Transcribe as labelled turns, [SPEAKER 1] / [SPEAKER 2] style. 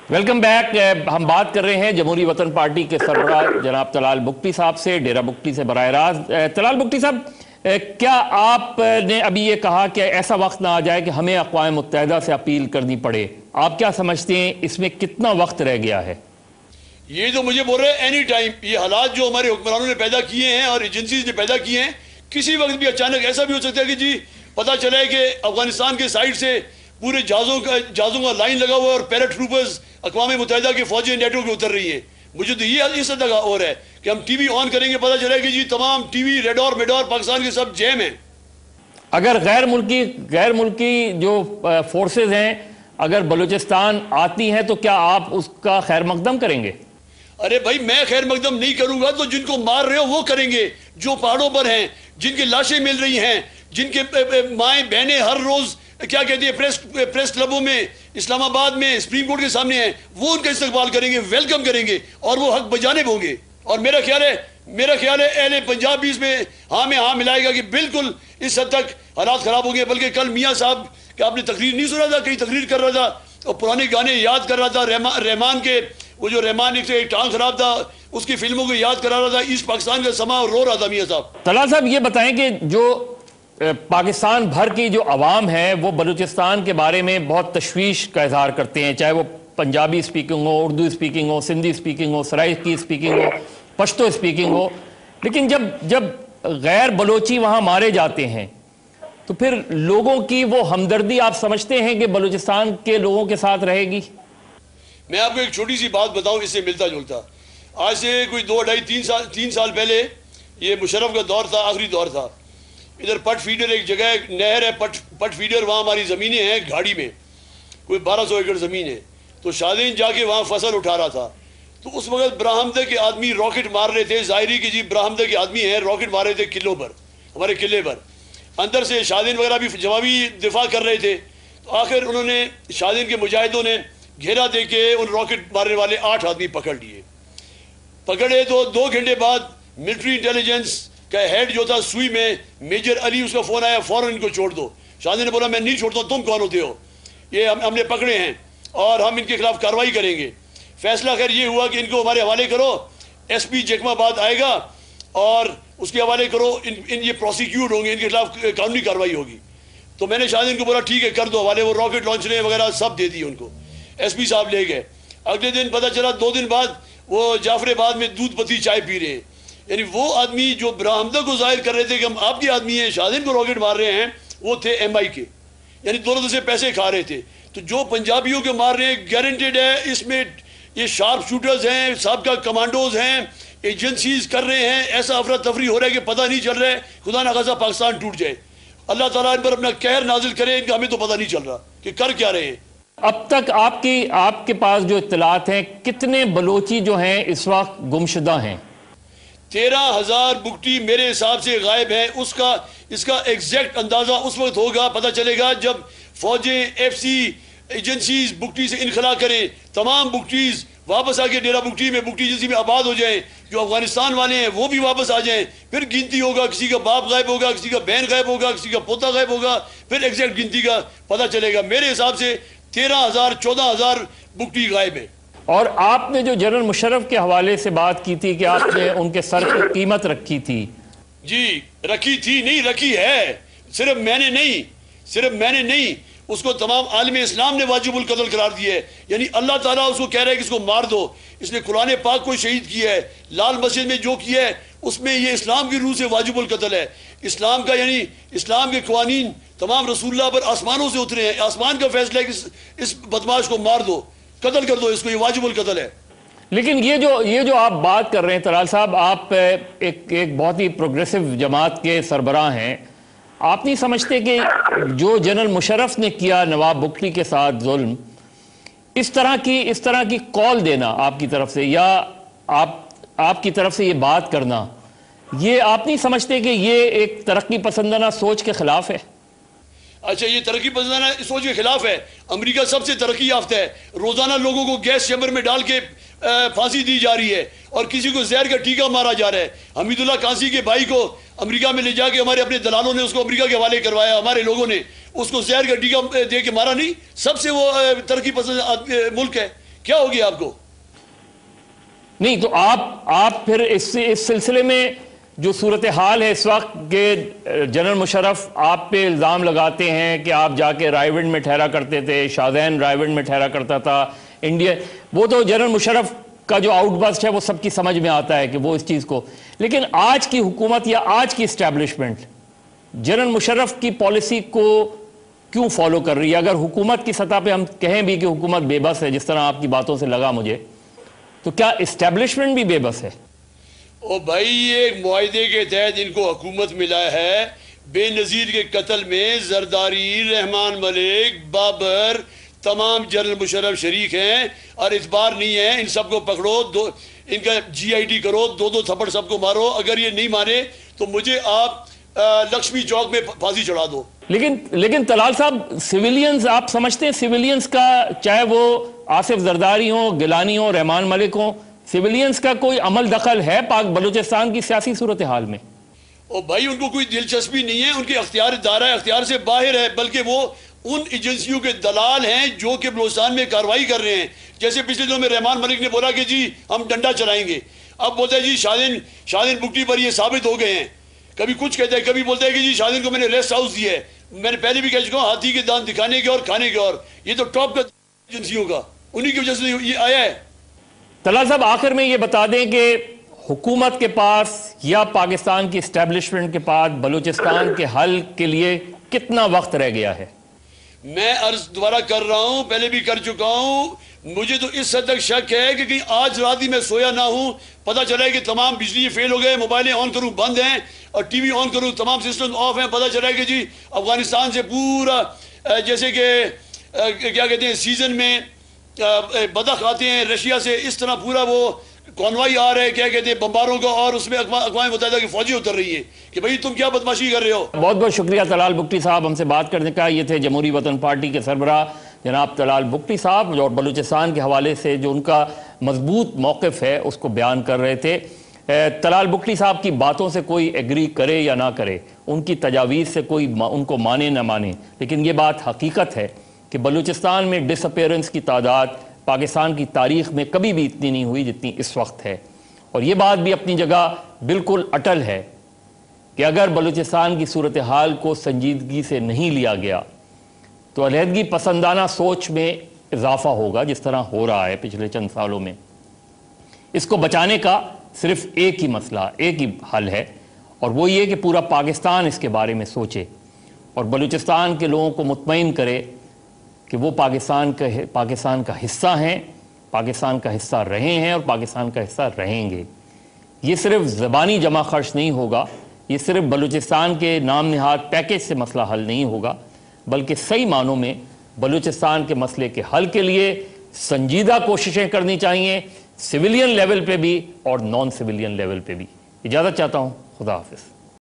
[SPEAKER 1] Welcome back. हम बात कर रहे हैं जमहूरी वतन पार्टी के सरबराह जनाब तलाल बुगटी साहब से, डेरा बुगटी से बराह रास्त। तलाल बुगटी साहब, क्या आपने अभी ये कहा कि ऐसा वक्त ना आ जाए कि हमें अक़वाम मुत्तहिदा से अपील करनी पड़े, आप क्या समझते हैं इसमें कितना वक्त रह गया है?
[SPEAKER 2] ये तो मुझे बोल रहे हैं एनी टाइम, ये हालात जो हमारे हुक्मरानों ने पैदा किए हैं और एजेंसीज ने पैदा किए हैं, किसी वक्त भी अचानक ऐसा भी हो सकता है कि जी पता चला है कि अफगानिस्तान के साइड से पूरे जहाज़ों का लाइन लगा हुआ है और पैराट्रूपर्स अक़वाम मुत्तहिदा के फौजी नेटो के उतर रही है। मुझे तो ये इस हद तक और है कि हम टीवी ऑन करेंगे, पता चला कि जी तमाम टीवी रेडॉर मेडॉर पाकिस्तान के सब जैम हैं।
[SPEAKER 1] अगर गैर मुल्की जो फोर्सेज हैं अगर बलूचिस्तान आती हैं तो क्या आप उसका खैर मकदम करेंगे?
[SPEAKER 2] अरे भाई, मैं खैर मकदम नहीं करूंगा तो जिनको मार रहे हो वो करेंगे, जो पहाड़ों पर हैं, जिनकी लाशें मिल रही हैं, जिनके माएँ बहनें हर रोज क्या कहती है प्रेस क्लबों में, इस्लामाबाद में, सुप्रीम कोर्ट के सामने हैं, वो उनका इस्तकबाल करेंगे, वेलकम करेंगे और वो हक बजानिब होंगे। और मेरा ख्याल है अहले पंजाब भी इसमें हाँ में हाँ मिलाएगा कि बिल्कुल इस हद तक हालात खराब हो गए। बल्कि कल मियाँ साहब का आपने तकरीर नहीं सुना था, कहीं तकरीर कर रहा था और पुराने गाने याद कर रहा था, रहमान के वो जो रहमान एक टांग खराब था उसकी फिल्मों को याद करा रहा था, ईस्ट पाकिस्तान का समा रो रहा था मियाँ साहब।
[SPEAKER 1] तलाल साहब, ये बताएं कि जो पाकिस्तान भर की जो अवाम है वो बलूचिस्तान के बारे में बहुत तशवीश का इजहार करते हैं, चाहे वो पंजाबी स्पीकिंग हो, उर्दू स्पीकिंग हो, सिंधी स्पीकिंग हो, सराइकी स्पीकिंग हो, पश्तो स्पीकिंग हो। लेकिन जब गैर बलोची वहाँ मारे जाते हैं तो फिर लोगों की वो हमदर्दी आप समझते हैं कि बलूचिस्तान के लोगों के साथ रहेगी?
[SPEAKER 2] मैं आपको एक छोटी सी बात बताऊं, इससे मिलता जुलता। आज से कोई 2, 2.5, 3 साल पहले ये मुशर्रफ का दौर था, आखिरी दौर था। इधर पट फीडर एक जगह एक नहर है, पट फीडर, वहाँ हमारी ज़मीनें हैं घाड़ी में, कोई 1200 एकड़ ज़मीन है। तो शादीन जाके वहाँ फसल उठा रहा था तो उस वक्त ब्राह्मदे के आदमी रॉकेट मार रहे थे, ज़ाहिरी की जी ब्राह्मदे के आदमी हैं, रॉकेट मार रहे थे किलों पर, हमारे किले पर। अंदर से शादीन वगैरह भी जवाबी दिफा कर रहे थे। तो आखिर उन्होंने शादीन के मुजाहिदों ने घेरा दे के उन रॉकेट मारने वाले 8 आदमी पकड़े। तो 2 घंटे बाद मिलिट्री इंटेलिजेंस का हेड जो था सुई में, मेजर अली, उसका फ़ोन आया, फ़ौरन इनको छोड़ दो। शादी ने बोला मैं नहीं छोड़ता, तुम कौन होते हो? ये हमने पकड़े हैं और हम इनके खिलाफ कार्रवाई करेंगे। फैसला खैर ये हुआ कि इनको हमारे हवाले करो, SP जैकमाबाद आएगा और उसके हवाले करो, ये प्रोसिक्यूट होंगे, इनके खिलाफ कानूनी कार्रवाई होगी। तो मैंने शादी इनको बोला ठीक है कर दो हवाले। वो रॉकेट लॉन्चर वगैरह सब दे दिए उनको, SP साहब ले गए। अगले दिन पता चला 2 दिन बाद वो जाफराबाद में दूध पत्ती चाय पी रहे हैं। यानी वो आदमी जो ब्राह्मदा को जाहिर कर रहे थे कि हम आपके आदमी हैं, शादीन को रॉकेट मार रहे हैं, वो थे MI के, यानी दोनों से पैसे खा रहे थे। तो जो पंजाबियों के मार रहे हैं गारंटेड है इसमें ये शार्प शूटर्स हैं, साबका कमांडोज हैं, एजेंसीज कर रहे हैं। ऐसा अफरा तफरी हो रहा है कि पता नहीं चल रहा है, खुदा न खासा पाकिस्तान टूट जाए, अल्लाह ताला इन पर अपना कहर नाजिल करे, इनका हमें तो पता नहीं चल रहा कि कर क्या रहे हैं।
[SPEAKER 1] अब तक आपके पास जो इत्तलात हैं, कितने बलोची जो हैं इस वक्त गुमशुदा हैं?
[SPEAKER 2] 13,000 बुगटी मेरे हिसाब से गायब है। इसका एग्जैक्ट अंदाजा उस वक्त होगा, पता चलेगा जब फौजें FC एजेंसीज बुगटी से इनखला करें, तमाम बुगटीज वापस आके डेरा बुगटी में, बुगटी एजेंसी में आबाद हो जाएं, जो अफगानिस्तान वाले हैं वो भी वापस आ जाएं। फिर गिनती होगा, किसी का बाप गायब होगा, किसी का बहन गायब होगा, किसी का पोता गायब होगा, फिर एग्जैक्ट गिनती का पता चलेगा। मेरे हिसाब से 13,000 14,000 बुगटी गायब है।
[SPEAKER 1] और आपने जो जनरल मुशर्रफ के हवाले से बात की थी कि आपने उनके सर की कीमत रखी थी,
[SPEAKER 2] जी रखी थी नहीं, रखी है। सिर्फ मैंने नहीं, उसको तमाम आलम इस्लाम ने वाजिबुल कत्ल करार दिया है। यानी अल्लाह ताला उसको कह रहा है कि इसको मार दो। इसने कुरान पाक को शहीद किया है, लाल मस्जिद में जो किया है उसमें ये इस्लाम की रूह से वाजिबुल कत्ल है। इस्लाम का यानी इस्लाम के क़वानीन तमाम रसूलुल्लाह पर आसमानों से उतरे हैं। आसमान का फैसला है कि इस बदमाश को मार दो, कत्ल कर दो इसको, ये वाजिबुल कत्ल है।
[SPEAKER 1] लेकिन ये जो आप बात कर रहे हैं तलाल साहब, आप एक बहुत ही प्रोग्रेसिव जमात के सरबराह हैं, आप नहीं समझते कि जो जनरल मुशर्रफ ने किया नवाब बुगटी के साथ जुल्म, इस तरह की कॉल देना आपकी तरफ से या आपकी तरफ से ये बात करना, ये आप नहीं समझते कि ये एक तरक्की पसंदाना सोच के खिलाफ है?
[SPEAKER 2] अच्छा, ये तरक्की पसंदाना सोच के खिलाफ है। अमेरिका सबसे तरक्की याफ्ता है, रोजाना लोगों को गैस चैम्बर में डाल के फांसी दी जा रही है और किसी को जहर का टीका मारा जा रहा है। हमीदुल्लाह कांसी के भाई को अमेरिका में ले जाके हमारे अपने दलालों ने उसको अमेरिका के हवाले करवाया, हमारे लोगों ने उसको जहर का टीका दे के मारा नहीं। सबसे वो तरक्की पसंद मुल्क है। کیا ہوگی آپ کو؟
[SPEAKER 1] نہیں تو آپ پھر اس سلسلے میں جو صورتحال ہے اس وقت کہ جنرل مشرف آپ پہ الزام لگاتے ہیں کہ آپ جا کے رائے ونڈ میں ٹھہرا کرتے تھے، شاذین رائے ونڈ میں ٹھہرا کرتا تھا انڈیا، وہ تو جنرل مشرف کا جو آؤٹ بسٹ ہے وہ سب کی سمجھ میں آتا ہے کہ وہ اس چیز کو، لیکن آج کی حکومت یا آج کی اسٹیبلشمنٹ جنرل مشرف کی پالیسی کو کیوں فالو کر رہی ہے؟ اگر حکومت کی سطح پہ ہم کہیں بھی کہ حکومت بے بس ہے، جس طرح آپ کی باتوں سے لگا مجھے، تو کیا اسٹیبلشمنٹ بھی بے بس ہے؟
[SPEAKER 2] او بھائی، یہ معاہدے کے تحت ان کو حکومت ملا ہے، بے نظیر کے قتل میں زرداری، رحمان ملک، بابر، تمام جنرل مشرف شریک ہیں اور اعتبار نہیں ہے، ان سب کو پکڑو، ان کا جی آئی ٹی کرو، دو تھپڑ سب کو مارو، اگر یہ نہیں مانے تو مجھے آپ لکشمی چوک میں پھانسی چڑھا دو۔
[SPEAKER 1] لیکن طلال صاحب، سیویلینز آپ سمجھتے ہیں سیویلینز کا، چاہے وہ آصف زرداری ہوں، گیلانی ہوں، رحمان ملک ہوں، سیویلینز کا کوئی عمل دخل ہے پاک بلوچستان کی سیاسی صورتحال میں؟
[SPEAKER 2] اور بھائی ان کو کوئی دلچسپی نہیں ہے، ان کے اختیار دائرہ اختیار سے باہر ہے، بلکہ وہ ان ایجنسیوں کے دلال ہیں جو کہ بلوچستان میں کارروائی کر رہے ہیں۔ جیسے پچھلے دنوں میں رحمان ملک نے بولا کہ جی ہم ڈنڈا چلائیں گے، اب بولتا ہے جی شاہدین بگٹی پر یہ ثابت ہو گئے ہیں، کبھی کچھ کہتا ہے، کبھی بولتا ہے کہ جی شاہدین کو میں نے ریسٹ ہاؤس دیا ہے۔ میں نے پہلے بھی کہہ چکا ہوں، ہاتھی کے دانت دکھانے کے اور کھانے کے، اور یہ تو ٹاپ کا ایجنسیوں کا، انہی کی وجہ سے یہ آیا ہے۔
[SPEAKER 1] طلال صاحب، آخر میں یہ بتا دیں کہ حکومت کے پاس یا پاکستان کی اسٹیبلشمنٹ کے پاس بلوچستان کے حل کے لیے کتنا وقت رہ گیا ہے؟
[SPEAKER 2] میں عرض دوبارہ کر رہا ہوں، پہلے بھی کر چکا ہوں، مجھے تو اس حد تک شک ہے کہ کہیں آج رات ہی میں سویا نہ ہوں، پتہ چلا ہے کہ تمام بجلی فیل ہو گئے، موبائلیں آن کروں بند ہیں اور ٹی وی آن کروں تمام سسٹم آف ہیں، پتہ چلا ہے کہ جی افغانستان سے پورا جیسے کہ کیا کہتے ہیں سیزن میں بدخ آتے ہیں رشیا سے، اس طرح پورا وہ کانوائی آ رہا ہے، کیا کہتے ہیں بمباروں کا، اور اس میں اقوام متحدہ کی فوجی اتر رہی ہیں کہ بھئی تم کیا بدماشی کر رہے ہو۔
[SPEAKER 1] بہت بہت شکریہ طلال بگٹی صاحب ہم سے بات کرنے کا۔ یہ تھے جمہوری وطن پارٹی کے سربراہ جناب طلال بگٹی صاحب، اور بلوچستان کے حوالے سے جو ان کا مضبوط موقف ہے اس کو بیان کر رہے تھے۔ طلال بگٹی صاحب کی باتوں سے کوئی ایگری کرے یا نہ کرے، ان کی تجاویز سے کوئی ان کو مانے نہ مانے، لیکن یہ بات حقیقت ہے کہ بلوچستان میں ڈس اپیرنس کی تعداد پاکستان کی تاریخ میں کبھی بھی اتنی نہیں ہوئی جتنی اس وقت ہے، اور یہ بات بھی اپنی جگہ بالکل اٹل ہے کہ اگر بلوچستان کی صورتحال کو سنجیدگی سے نہیں لیا گیا تو علیحدگی پسندانہ سوچ میں اضافہ ہوگا، جس طرح ہو رہا ہے پچھلے چند سالوں میں۔ اس کو بچانے کا صرف ایک ہی مسئلہ، ایک ہی حل ہے، اور وہ یہ کہ پورا پاکستان اس کے بارے میں سوچے اور بلوچستان کے لوگوں کو مطمئن کرے کہ وہ پاکستان کا حصہ ہیں، پاکستان کا حصہ رہے ہیں اور پاکستان کا حصہ رہیں گے۔ یہ صرف زبانی جمع خرچ نہیں ہوگا، یہ صرف بلوچستان کے نام نہاد پیکج سے مسئلہ حل نہیں ہوگا، بلکہ صحیح معنوں میں بلوچستان کے مسئلے کے حل کے لیے سنجیدہ کوششیں کرنی چاہیے، سویلین لیول پہ بھی اور نان سویلین لیول پہ بھی۔ اجازت چاہتا ہوں، خدا حافظ۔